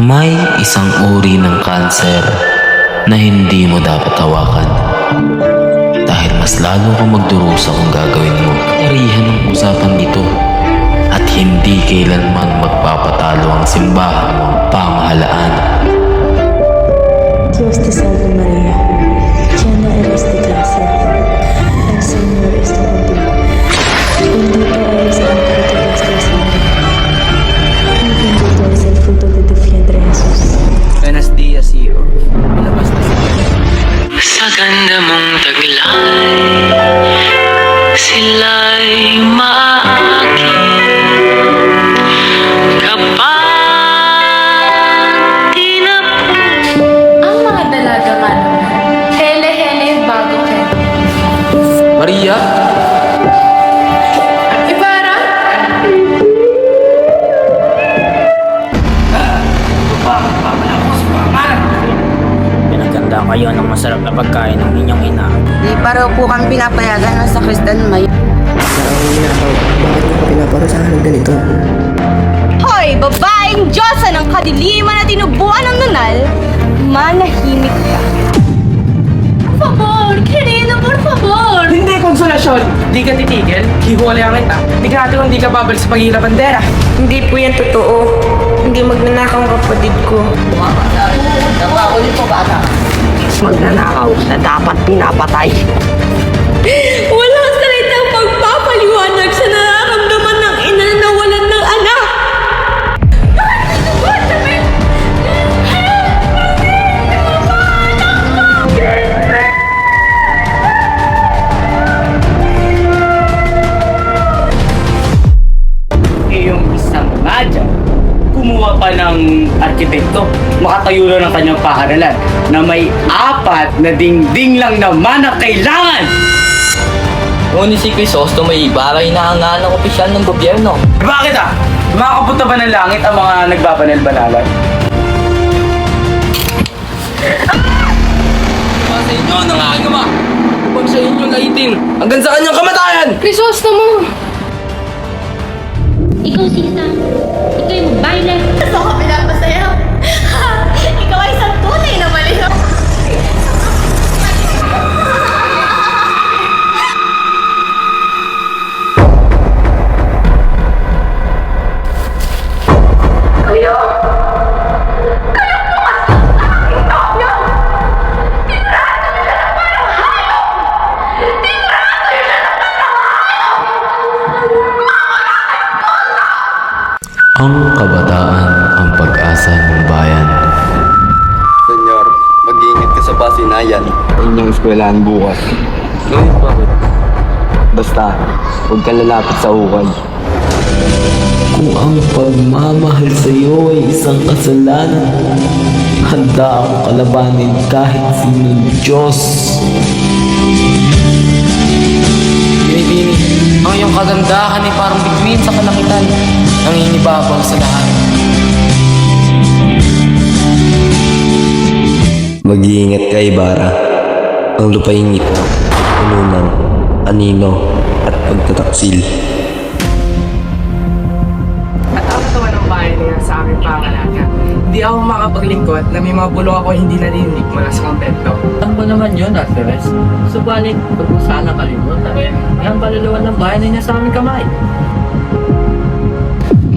May isang uri ng kanser na hindi mo dapat hawakan. Dahil mas lalo kang magdurusa kung gagawin mo. Arihan ang usapan dito. At hindi kailanman magpapatalo ang simbahan mo ang pamahalaan. Dios te salve María, llena eres de gracia, el Señor está contigo. Bendita eres entre todas las mujeres, y bendito es el fruto de tu vientre Jesús. Buenos dias, hijo. Ilabas na siya. Sa ganda mong taglay, sila'y maakit kapag tinapo. Ang mga dalaga nga naman, hele-hele yung bago kayo. Maria? Ibarra? Pinaganda kayo ng masarap na pagkain ng inyong ina. Di pa raw po kami pinapayagan ng sakristan may. Bakit mo pinaparusahan ng ganito? Hoy, babaeng Diyosa ng kadiliman na tinubuan ng nunal, manahimik ka. Por favor, querido, por favor. Hindi konsolasyon. Di ka titigil. Hiwalayan kita. Tignan kung di ka babalik sa paghihila bandera. Hindi po yan totoo. Hindi magnanakaw ang kapatid ko. Magnanakaw na dapat pinapatay. Walang salitang pagpapaliwanag sa nararamdaman ng ina na nawalan ng anak. Yung isang radya, kumuha pa ng arkitekto, makatayo na ng kanyang paaralan na may 4 na dingding lang naman ang kailangan. Ngunit si Crisosto may baray na hangaan ng opisyal ng gobyerno. Bakit ah? Makakapunta ba ng langit ang mga nagbabanal-banalan? Sa inyo, nangangama! Upang sa inyong laitin, hanggang sa kanyang kamatayan! Crisostomo! Ikaw, Sisa. Ikaw yung magbaile. Gusto ko pinapasayaw. Ikaw ay isang tunay na malino. Ang kabataan ang pag-asa ng bayan. Senyor, mag-iingat ka sa pasinayan. Inyong eskwelahan bukas. Ngunit bakit? Basta, huwag kang lalapit sa ukay. Kung ang pagmamahal sa iyo ay isang kasalanan, handa akong kalabanin kahit sinong Diyos. Binibini, ang iyong kagandahan ay parang bituin sa kalangitan. Nangingibabaw sa lahat. Mag-iingat ka, Ibarra. Ang lupaingit, pununan, anino, at pagtataksil. At ako naman ang bahay niya sa aming pangalaga. Hindi ako makapaglingkod na may mga bulong ako hindi narinig mula sa kontento. Ano ba naman yun, Artemis? Subalit, huwag mo sana kalimutan. Ang kaluluwa ng bayan ay nasa aming kamay.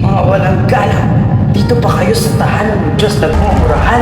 Mga walang gala, dito pa kayo sa tahanan ng Diyos na pumurahan.